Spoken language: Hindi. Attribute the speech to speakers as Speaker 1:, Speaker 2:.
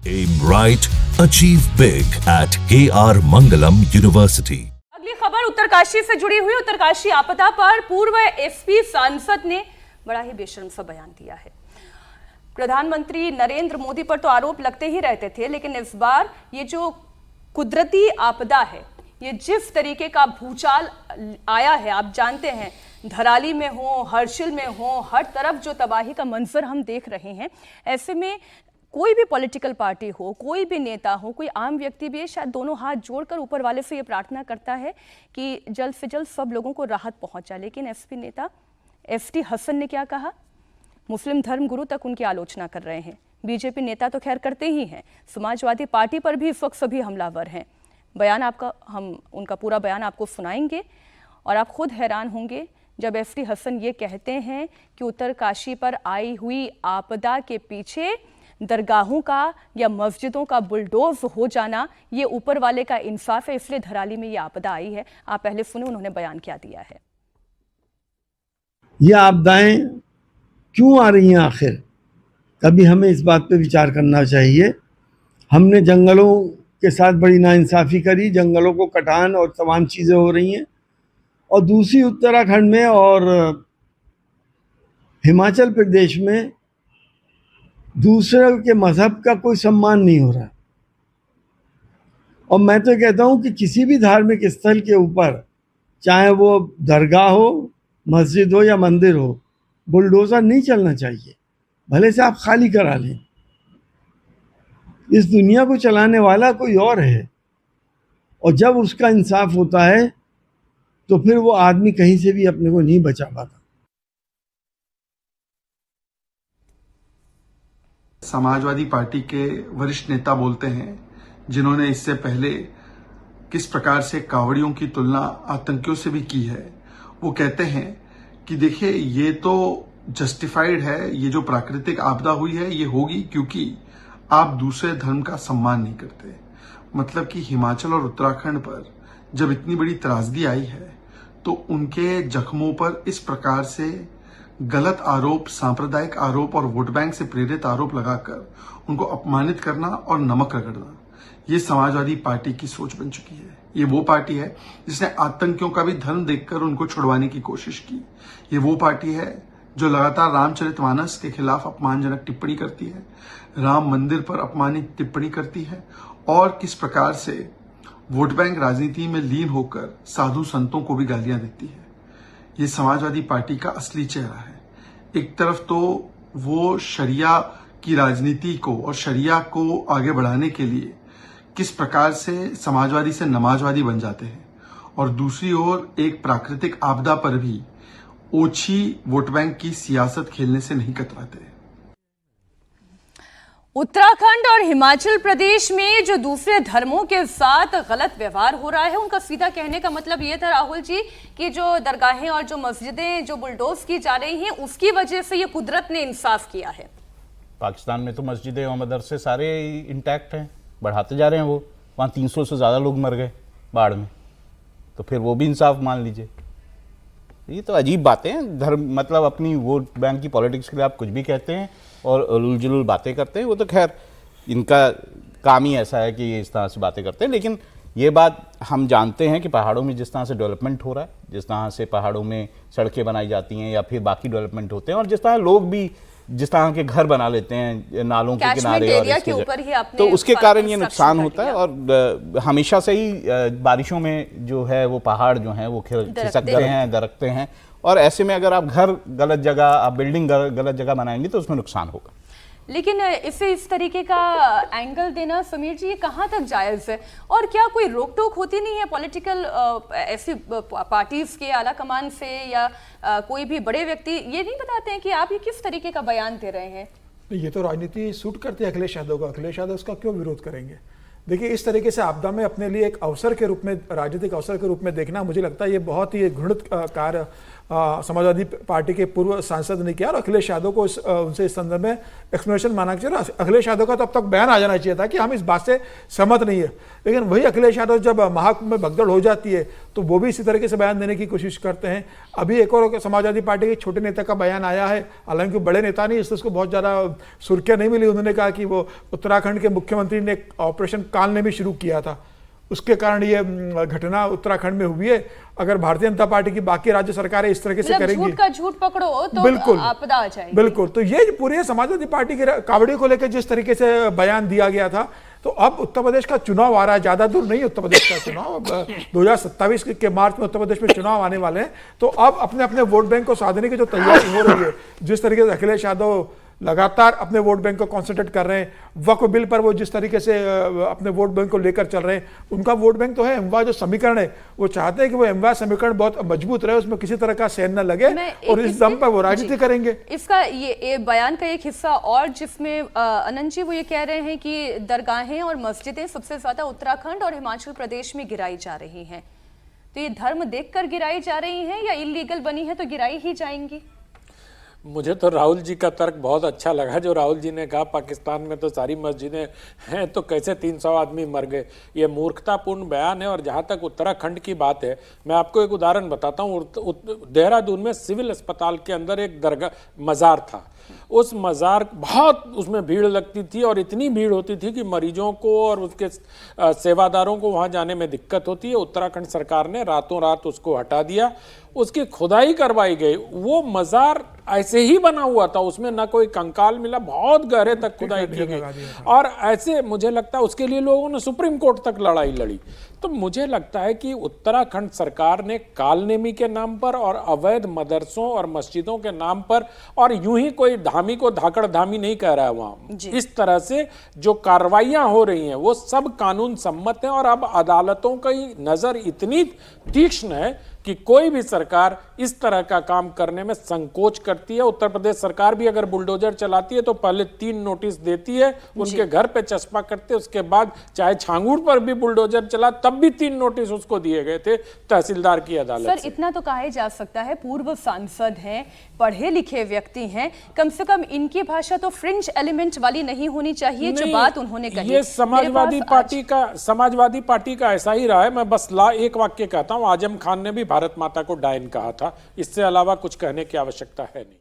Speaker 1: Aim right, achieve big at KR Mangalam University.
Speaker 2: अगली खबर उत्तरकाशी से जुड़ी हुई। उत्तरकाशी आपदा पर पूर्व एसपी सांसद ने बड़ा ही बेशर्म सा बयान दिया है। प्रधानमंत्री नरेंद्र मोदी पर तो आरोप लगते ही रहते थे, लेकिन इस बार ये जो कुदरती आपदा है, ये जिस तरीके का भूचाल आया है, आप जानते हैं धराली में हो, हर्षिल में हो, हर तरफ जो तबाही का मंजर हम देख रहे हैं। ऐसे में कोई भी पॉलिटिकल पार्टी हो, कोई भी नेता हो, कोई आम व्यक्ति भी शायद दोनों हाथ जोड़कर ऊपर वाले से ये प्रार्थना करता है कि जल्द से जल्द सब लोगों को राहत पहुंच जाए। लेकिन एसपी नेता एफटी हसन ने क्या कहा? मुस्लिम धर्म गुरु तक उनकी आलोचना कर रहे हैं। बीजेपी नेता तो खैर करते ही हैं, समाजवादी पार्टी पर भी इस वक्त सभी हमलावर हैं। बयान हम उनका पूरा बयान आपको सुनाएंगे और आप खुद हैरान होंगे जब एफटी हसन ये कहते हैं कि उत्तरकाशी पर आई हुई आपदा के पीछे दरगाहों का या मस्जिदों का बुलडोज हो जाना ये ऊपर वाले का इंसाफ है, इसलिए धराली में ये आपदा आई है। आप पहले सुनो उन्होंने बयान क्या दिया है।
Speaker 3: ये आपदाएं क्यों आ रही हैं आखिर? कभी हमें इस बात पे विचार करना चाहिए। हमने जंगलों के साथ बड़ी नाइंसाफ़ी करी, जंगलों को कटान और तमाम चीज़ें हो रही हैं, और दूसरी उत्तराखंड में और हिमाचल प्रदेश में दूसरे के मज़हब का कोई सम्मान नहीं हो रहा। और मैं तो कहता हूँ कि किसी भी धार्मिक स्थल के ऊपर, चाहे वो दरगाह हो, मस्जिद हो या मंदिर हो, बुलडोज़र नहीं चलना चाहिए, भले से आप खाली करा लें। इस दुनिया को चलाने वाला कोई और है, और जब उसका इंसाफ होता है तो फिर वो आदमी कहीं से भी अपने को नहीं बचा पाता।
Speaker 4: समाजवादी पार्टी के वरिष्ठ नेता बोलते हैं, जिन्होंने इससे पहले किस प्रकार से कांवड़ियों की तुलना आतंकियों से भी की है। वो कहते हैं कि देखिए, ये तो जस्टिफाइड है, ये जो प्राकृतिक आपदा हुई है ये होगी क्योंकि आप दूसरे धर्म का सम्मान नहीं करते। मतलब कि हिमाचल और उत्तराखंड पर जब इतनी बड़ी त्रासदी आई है तो उनके जख्मों पर इस प्रकार से गलत आरोप, सांप्रदायिक आरोप और वोट बैंक से प्रेरित आरोप लगाकर उनको अपमानित करना और नमक रगड़ना, ये समाजवादी पार्टी की सोच बन चुकी है। ये वो पार्टी है जिसने आतंकियों का भी धर्म देखकर उनको छुड़वाने की कोशिश की। ये वो पार्टी है जो लगातार रामचरितमानस के खिलाफ अपमानजनक टिप्पणी करती है, राम मंदिर पर अपमानित टिप्पणी करती है, और किस प्रकार से वोट बैंक राजनीति में लीन होकर साधु संतों को भी गालियां देती है। ये समाजवादी पार्टी का असली चेहरा है। एक तरफ तो वो शरिया की राजनीति को और शरिया को आगे बढ़ाने के लिए किस प्रकार से समाजवादी से नमाजवादी बन जाते हैं, और दूसरी ओर एक प्राकृतिक आपदा पर भी ओछी वोट बैंक की सियासत खेलने से नहीं कतराते।
Speaker 2: उत्तराखंड और हिमाचल प्रदेश में जो दूसरे धर्मों के साथ गलत व्यवहार हो रहा है, उनका सीधा कहने का मतलब ये था राहुल जी कि जो दरगाहें और जो मस्जिदें जो बुलडोज की जा रही हैं उसकी वजह से ये कुदरत ने इंसाफ किया है।
Speaker 5: पाकिस्तान में तो मस्जिदें और मदरसे सारे इंटैक्ट हैं, बढ़ाते जा रहे हैं। वो वहाँ 300 से ज़्यादा लोग मर गए बाढ़ में, तो फिर वो भी इंसाफ मान लीजिए। ये तो अजीब बातें हैं। धर्म मतलब अपनी वोट बैंक की पॉलिटिक्स के लिए आप कुछ भी कहते हैं और उलझुल जुलूल बातें करते हैं। वो तो खैर इनका काम ही ऐसा है कि ये इस तरह से बातें करते हैं। लेकिन ये बात हम जानते हैं कि पहाड़ों में जिस तरह से डेवलपमेंट हो रहा है, जिस तरह से पहाड़ों में सड़कें बनाई जाती हैं या फिर बाकी डेवलपमेंट होते हैं, और जिस तरह लोग भी जिस तरह के घर बना लेते हैं नालों के किनारे और
Speaker 2: के ऊपर ही
Speaker 5: तो उसके कारण ये नुकसान होता है। और हमेशा से ही बारिशों में जो है वो पहाड़ जो हैं वो खिसकते हैं, दरकते हैं, और ऐसे में अगर आप घर गलत जगह, आप बिल्डिंग गलत जगह बनाएंगे तो उसमें नुकसान होगा।
Speaker 2: लेकिन इसे इस तरीके का एंगल देना समीर जी, ये कहाँ तक जायज़ है? और क्या कोई रोक टोक होती नहीं है पॉलिटिकल ऐसी पार्टीज के आला कमान से, या कोई भी बड़े व्यक्ति ये नहीं बताते हैं कि आप ये किस तरीके का बयान दे रहे हैं?
Speaker 6: ये तो राजनीति सूट करते हैं अखिलेश यादव का। अखिलेश यादव इसका क्यों विरोध करेंगे? देखिए, इस तरीके से आपदा में अपने लिए एक अवसर के रूप में, राजनीतिक अवसर के रूप में देखना, मुझे लगता है ये बहुत ही घृणित कार्य समाजवादी पार्टी के पूर्व सांसद ने किया। और अखिलेश यादव को उनसे इस संदर्भ में एक्सप्लेनेशन मांगना चाहिए। अखिलेश यादव का तो अब तक बयान आ जाना चाहिए था कि हम इस बात से सहमत नहीं है, लेकिन वही अखिलेश यादव जब महाकुंभ में भगदड़ हो जाती है तो वो भी इसी तरीके से बयान देने की कोशिश करते हैं। अभी एक और समाजवादी पार्टी के छोटे नेता का बयान आया है, हालांकि बड़े नेता नहीं, इसलिए उसको बहुत ज़्यादा सुर्खियाँ नहीं मिली। उन्होंने कहा कि वो उत्तराखंड के मुख्यमंत्री ने ऑपरेशन काल ने भी शुरू किया था, उसके कारण ये घटना उत्तराखंड में हुई है। अगर भारतीय जनता पार्टी की बाकी राज्य सरकारें इस तरीके से करेंगी,
Speaker 2: झूठ का झूठ पकड़ो तो
Speaker 6: बिल्कुल
Speaker 2: आपदा आ जाएगी।
Speaker 6: बिल्कुल। तो ये पूरे समाजवादी पार्टी के कावड़ियों को लेकर जिस तरीके से बयान दिया गया था, तो अब उत्तर प्रदेश का चुनाव आ रहा है, ज्यादा दूर नहीं उत्तर प्रदेश का चुनाव, 2027 के मार्च में उत्तर प्रदेश में चुनाव आने वाले हैं। तो अब अपने अपने वोट बैंक को साधने की जो तैयारी हो रही है, जिस तरीके से अखिलेश यादव लगातार अपने वोट बैंक को कॉन्सेंट्रेट कर रहे हैं, वक्फ बिल पर वो जिस तरीके से अपने वोट बैंक को लेकर चल रहे हैं, उनका वोट बैंक तो है। एमवा जो समीकरण है, वो चाहते हैं कि वो एमवा समीकरण बहुत मजबूत रहे, उसमें किसी तरह का सैन न लगे, और इस दम पर वो राजनीति करेंगे।
Speaker 2: इसका ये बयान का एक हिस्सा और जिसमें अनंत जी वो ये कह रहे हैं कि दरगाहें और मस्जिदें सबसे ज्यादा उत्तराखंड और हिमाचल प्रदेश में गिराई जा रही हैं, तो ये धर्म देखकर गिराई जा रही हैं या इलीगल बनी है तो गिराई ही जाएंगी?
Speaker 7: मुझे तो राहुल जी का तर्क बहुत अच्छा लगा, जो राहुल जी ने कहा पाकिस्तान में तो सारी मस्जिदें हैं तो कैसे 300 आदमी मर गए। ये मूर्खतापूर्ण बयान है। और जहाँ तक उत्तराखंड की बात है, मैं आपको एक उदाहरण बताता हूँ। देहरादून में सिविल अस्पताल के अंदर एक दरगाह मज़ार था। उस मज़ार बहुत उसमें भीड़ लगती थी और इतनी भीड़ होती थी कि मरीजों को और उसके सेवादारों को वहाँ जाने में दिक्कत होती है। उत्तराखंड सरकार ने रातों रात उसको हटा दिया, उसकी खुदाई करवाई गई। वो मज़ार ऐसे ही बना हुआ था, उसमें ना कोई कंकाल मिला, बहुत गहरे तक खुदाई की गई। और ऐसे मुझे लगता है उसके लिए लोगों ने सुप्रीम कोर्ट तक लड़ाई लड़ी। तो मुझे लगता है कि उत्तराखंड सरकार ने कालनेमी के नाम पर और अवैध मदरसों और मस्जिदों के नाम पर, और यूं ही कोई धामी को धाकड़ धामी नहीं कह रहा है वहां, इस तरह से जो कार्रवाइयां हो रही हैं वो सब कानून सम्मत हैं। और अब अदालतों की नजर इतनी तीक्ष्ण है कि कोई भी सरकार इस तरह का काम करने में संकोच करती है। उत्तर प्रदेश सरकार भी अगर बुलडोजर चलाती है तो पहले 3 नोटिस देती है, उनके घर पे चस्पा करते, उसके बाद चाहे छांगूर पर भी बुलडोजर चला तब भी 3 नोटिस उसको दिए गए थे तहसीलदार की अदालत
Speaker 2: सर, इतना तो कहा जा सकता है, पूर्व सांसद हैं, पढ़े लिखे व्यक्ति हैं, कम से कम इनकी भाषा तो फ्रिंज एलिमेंट वाली नहीं होनी चाहिए। जो बात उन्होंने कही,
Speaker 7: ये समाजवादी पार्टी का ऐसा ही रहा है। मैं बस एक वाक्य कहता हूं, आजम खान ने भी भारत माता को डायन कहा था, इससे अलावा कुछ कहने की आवश्यकता है नहीं।